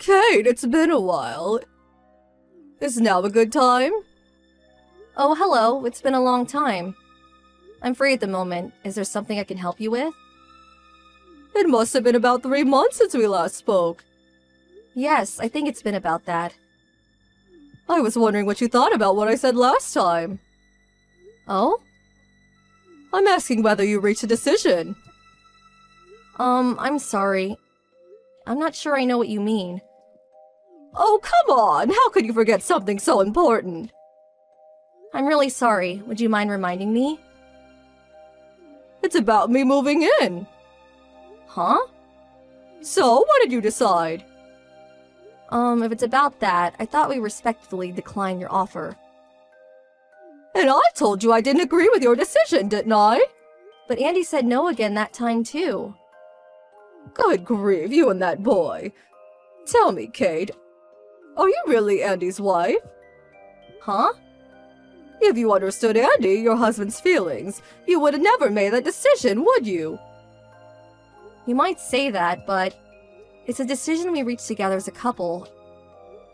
Kate, it's been a while. Is now a good time? Oh, hello. It's been a long time. I'm free at the moment. Is there something I can help you with? It must have been about 3 months since we last spoke. Yes, I think it's been about that. I was wondering what you thought about what I said last time. Oh? I'm asking whether you reached a decision. I'm sorry. I'm not sure I know what you mean. Oh, come on! How could you forget something so important? I'm really sorry. Would you mind reminding me? It's about me moving in. Huh? So, what did you decide? If it's about that, I thought we respectfully declined your offer. And I told you I didn't agree with your decision, didn't I? But Andy said no again that time, too. Good grief, you and that boy. Tell me, Kate, are you really Andy's wife? Huh? If you understood Andy, your husband's feelings, you would have never made that decision, would you? You might say that, but it's a decision we reached together as a couple,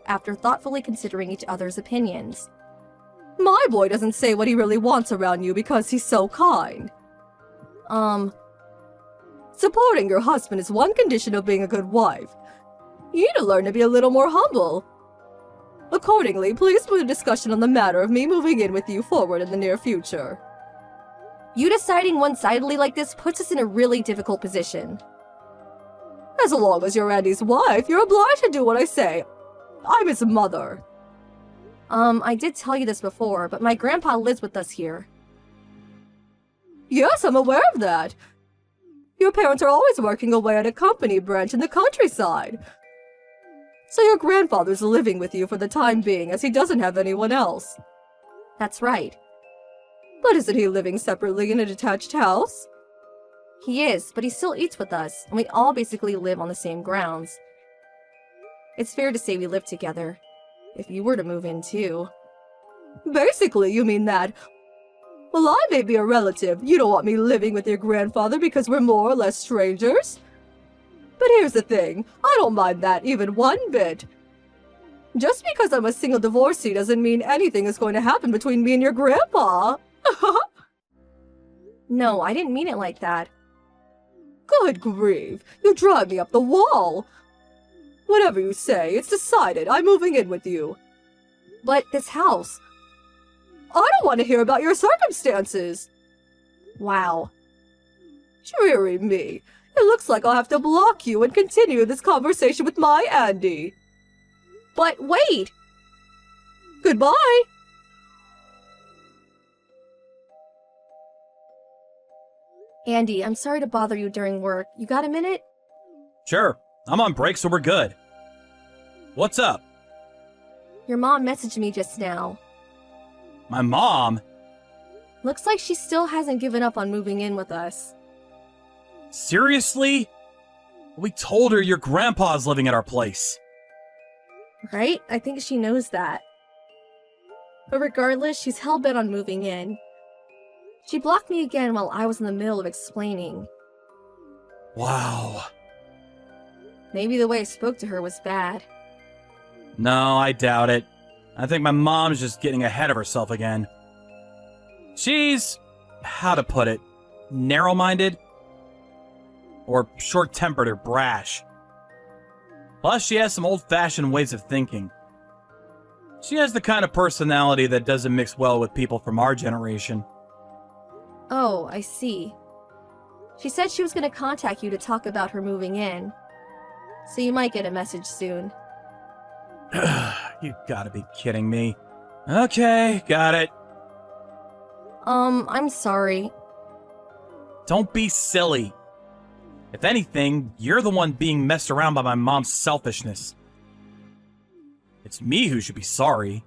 after thoughtfully considering each other's opinions. My boy doesn't say what he really wants around you because he's so kind. Supporting your husband is one condition of being a good wife. You need to learn to be a little more humble. Accordingly, please move the discussion on the matter of me moving in with you forward in the near future. You deciding one-sidedly like this puts us in a really difficult position. As long as you're Andy's wife, you're obliged to do what I say. I'm his mother. I did tell you this before, but my grandpa lives with us here. Yes, I'm aware of that. Your parents are always working away at a company branch in the countryside. So your grandfather's living with you for the time being, as he doesn't have anyone else. That's right. But isn't he living separately in a detached house? He is, but he still eats with us, and we all basically live on the same grounds. It's fair to say we live together, if you were to move in too. Basically, you mean that. Well, I may be a relative. You don't want me living with your grandfather because we're more or less strangers? But here's the thing, I don't mind that even one bit. Just because I'm a single divorcee doesn't mean anything is going to happen between me and your grandpa. No, I didn't mean it like that. Good grief, you drive me up the wall. Whatever you say, it's decided. I'm moving in with you. But this house... I don't want to hear about your circumstances. Wow. Dreary me. It looks like I'll have to block you and continue this conversation with my Andy. But wait! Goodbye! Andy, I'm sorry to bother you during work. You got a minute? Sure. I'm on break, so we're good. What's up? Your mom messaged me just now. My mom? Looks like she still hasn't given up on moving in with us. Seriously? We told her your grandpa's living at our place. Right? I think she knows that. But regardless, she's hell-bent on moving in. She blocked me again while I was in the middle of explaining. Wow. Maybe the way I spoke to her was bad. No, I doubt it. I think my mom's just getting ahead of herself again. She's, how to put it, narrow-minded? Or short-tempered or brash. Plus, she has some old-fashioned ways of thinking. She has the kind of personality that doesn't mix well with people from our generation. Oh, I see. She said she was going to contact you to talk about her moving in. So you might get a message soon. You gotta be kidding me. Okay, got it. I'm sorry. Don't be silly. If anything, you're the one being messed around by my mom's selfishness. It's me who should be sorry.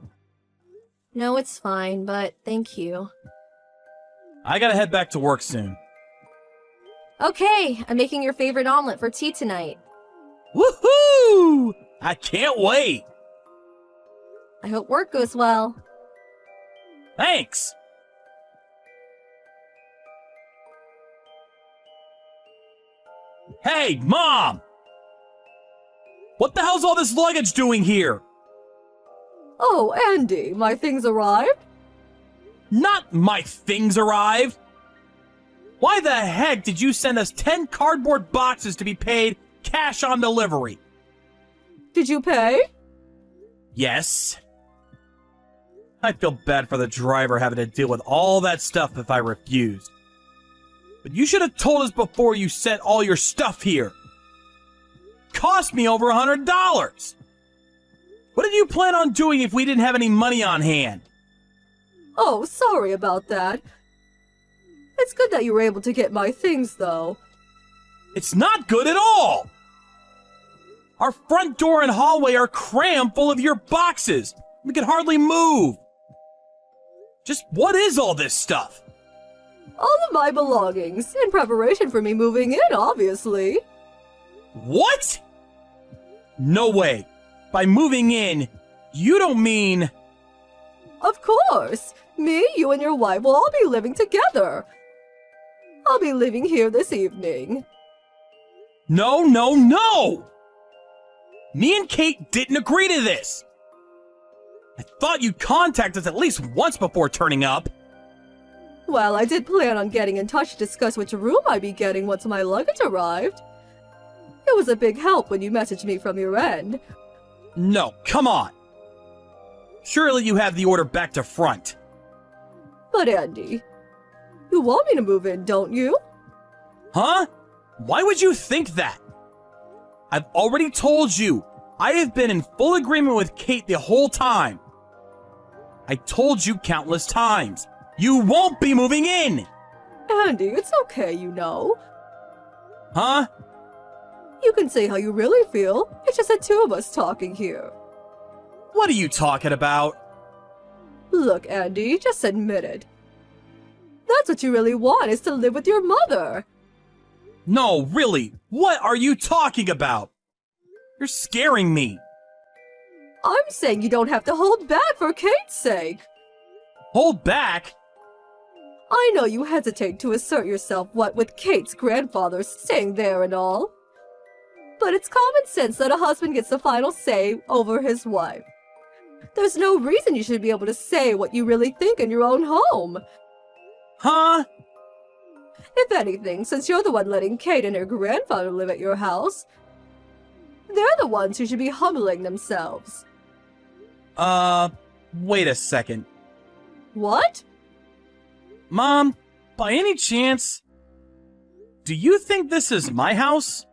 No, it's fine, but thank you. I gotta head back to work soon. Okay, I'm making your favorite omelet for tea tonight. Woohoo! I can't wait! I hope work goes well. Thanks! Hey, Mom! What the hell's all this luggage doing here? Oh, Andy, my things arrived? Not my things arrived. Why the heck did you send us 10 cardboard boxes to be paid cash on delivery? Did you pay? Yes. I feel bad for the driver having to deal with all that stuff if I refused. But you should have told us before you sent all your stuff here. Cost me over $100. What did you plan on doing if we didn't have any money on hand? Oh, sorry about that. It's good that you were able to get my things, though. It's not good at all! Our front door and hallway are crammed full of your boxes. We can hardly move. Just what is all this stuff? All of my belongings, in preparation for me moving in, obviously. What? No way. By moving in, you don't mean... Of course! Me, you, and your wife will all be living together. I'll be leaving here this evening. No, no, no! Me and Kate didn't agree to this. I thought you'd contact us at least once before turning up. Well, I did plan on getting in touch to discuss which room I'd be getting once my luggage arrived. It was a big help when you messaged me from your end. No, come on. Surely you have the order back to front. But Andy, you want me to move in, don't you? Huh? Why would you think that? I've already told you, I have been in full agreement with Kate the whole time. I told you countless times, you won't be moving in! Andy, it's okay, you know. Huh? You can say how you really feel. It's just the two of us talking here. What are you talking about? Look, Andy, just admit it. That's what you really want, is to live with your mother. No, really, what are you talking about? You're scaring me. I'm saying you don't have to hold back for Kate's sake. Hold back? I know you hesitate to assert yourself, what with Kate's grandfather staying there and all. But it's common sense that a husband gets the final say over his wife. There's no reason you should be able to say what you really think in your own home. Huh? If anything, since you're the one letting Kate and her grandfather live at your house, they're the ones who should be humbling themselves. Wait a second. What? Mom, by any chance, do you think this is my house?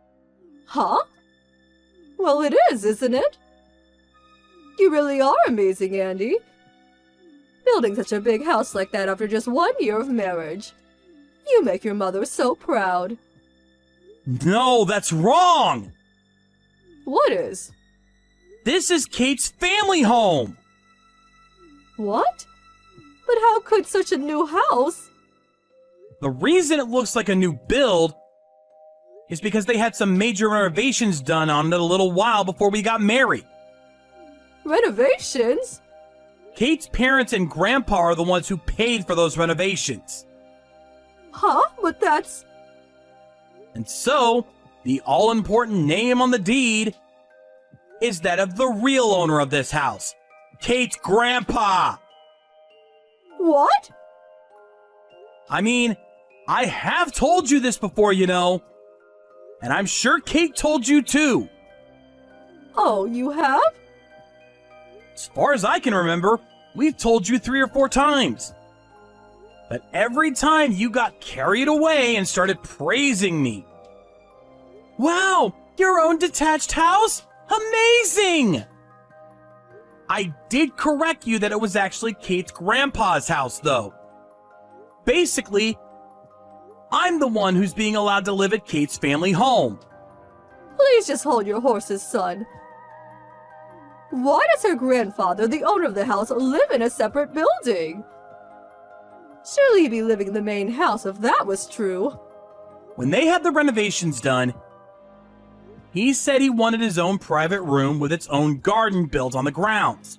Huh? Well, it is, isn't it? You really are amazing, Andy. Building such a big house like that after just 1 year of marriage. You make your mother so proud. No, that's wrong! What is? This is Kate's family home! What? But how could such a new house? The reason it looks like a new build is because they had some major renovations done on it a little while before we got married. Renovations? Kate's parents and grandpa are the ones who paid for those renovations. Huh? But that's... And so, the all-important name on the deed is that of the real owner of this house, Kate's grandpa. What? I mean, I have told you this before, you know. And I'm sure Kate told you too. Oh, you have? As far as I can remember, we've told you 3 or 4 times. But every time you got carried away and started praising me. Wow, your own detached house? Amazing! I did correct you that it was actually Kate's grandpa's house, though. Basically, I'm the one who's being allowed to live at Kate's family home. Please just hold your horses, son. Why does her grandfather, the owner of the house, live in a separate building? Surely he'd be living in the main house if that was true. When they had the renovations done, he said he wanted his own private room with its own garden built on the grounds.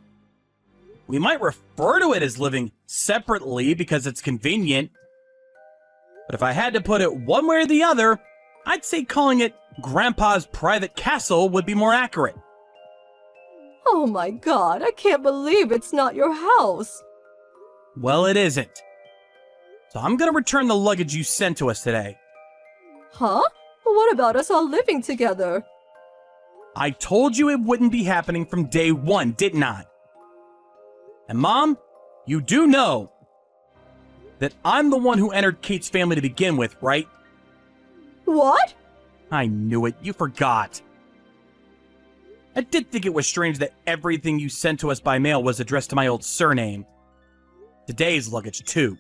We might refer to it as living separately because it's convenient. But if I had to put it one way or the other, I'd say calling it Grandpa's private castle would be more accurate. Oh my god, I can't believe it's not your house. Well, it isn't. So I'm gonna return the luggage you sent to us today. Huh? What about us all living together? I told you it wouldn't be happening from day one, didn't I? And Mom, you do know that I'm the one who entered Kate's family to begin with, right? What? I knew it. You forgot. I did think it was strange that everything you sent to us by mail was addressed to my old surname. Today's luggage, too.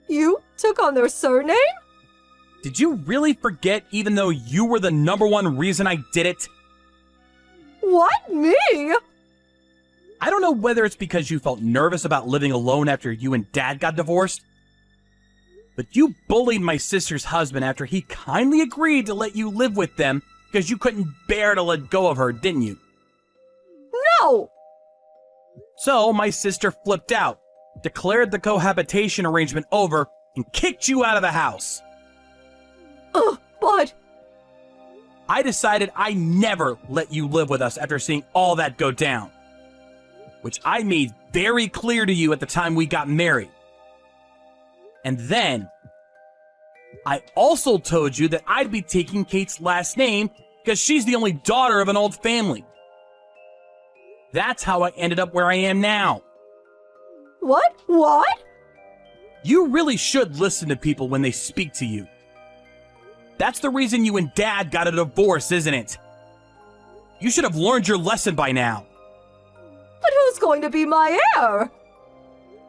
You took on their surname? Did you really forget even though you were the #1 reason I did it? What? Me? I don't know whether it's because you felt nervous about living alone after you and Dad got divorced, but you bullied my sister's husband after he kindly agreed to let you live with them because you couldn't bear to let go of her, didn't you? No! So my sister flipped out, declared the cohabitation arrangement over, and kicked you out of the house. But... I decided I never let you live with us after seeing all that go down, which I made very clear to you at the time we got married. And then, I also told you that I'd be taking Kate's last name because she's the only daughter of an old family. That's how I ended up where I am now. What? What? You really should listen to people when they speak to you. That's the reason you and Dad got a divorce, isn't it? You should have learned your lesson by now. But who's going to be my heir?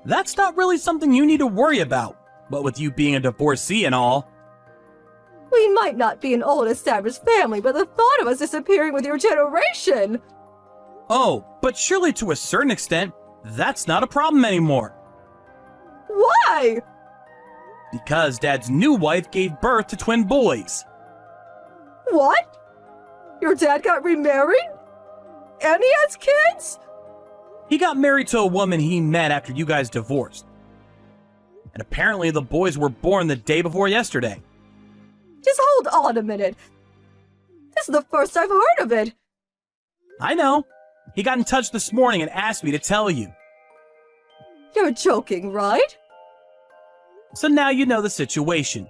That's not really something you need to worry about, what with you being a divorcee and all. We might not be an old established family, but the thought of us disappearing with your generation... Oh, but surely to a certain extent, that's not a problem anymore. Why? Because Dad's new wife gave birth to twin boys. What? Your dad got remarried? And he has kids? He got married to a woman he met after you guys divorced. And apparently the boys were born the day before yesterday. Just hold on a minute. This is the first I've heard of it. I know. He got in touch this morning and asked me to tell you. You're joking, right? So now you know the situation.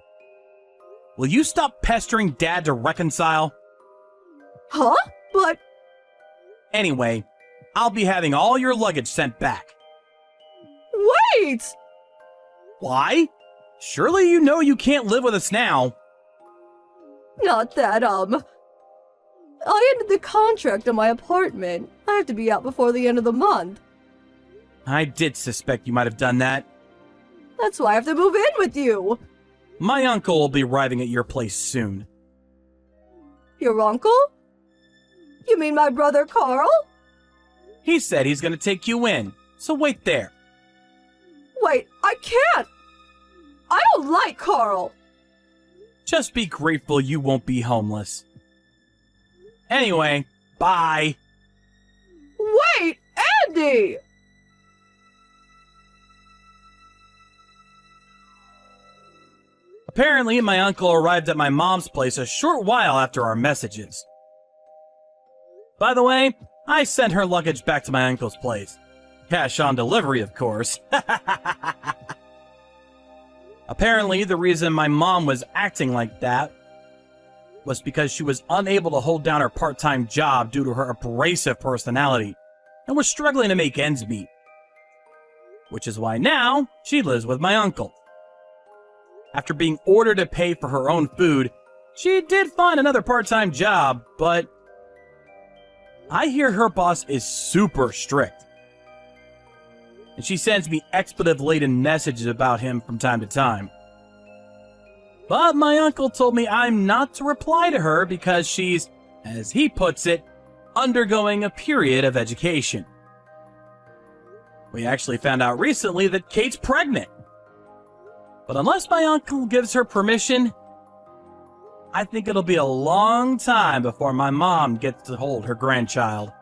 Will you stop pestering Dad to reconcile? Huh? But... Anyway, I'll be having all your luggage sent back. Wait! Why? Surely you know you can't live with us now. Not that, I ended the contract on my apartment. I have to be out before the end of the month. I did suspect you might have done that. That's why I have to move in with you. My uncle will be arriving at your place soon. Your uncle? You mean my brother Carl? He said he's gonna take you in, so wait there. Wait, I can't! I don't like Carl! Just be grateful you won't be homeless. Anyway, bye. Wait, Andy! Apparently, my uncle arrived at my mom's place a short while after our messages. By the way, I sent her luggage back to my uncle's place. Cash on delivery, of course. Apparently, the reason my mom was acting like that was because she was unable to hold down her part-time job due to her abrasive personality and was struggling to make ends meet. Which is why now she lives with my uncle. After being ordered to pay for her own food, she did find another part-time job, but I hear her boss is super strict. And she sends me expletive-laden messages about him from time to time. But my uncle told me I'm not to reply to her because she's, as he puts it, undergoing a period of education. We actually found out recently that Kate's pregnant. But unless my uncle gives her permission, I think it'll be a long time before my mom gets to hold her grandchild.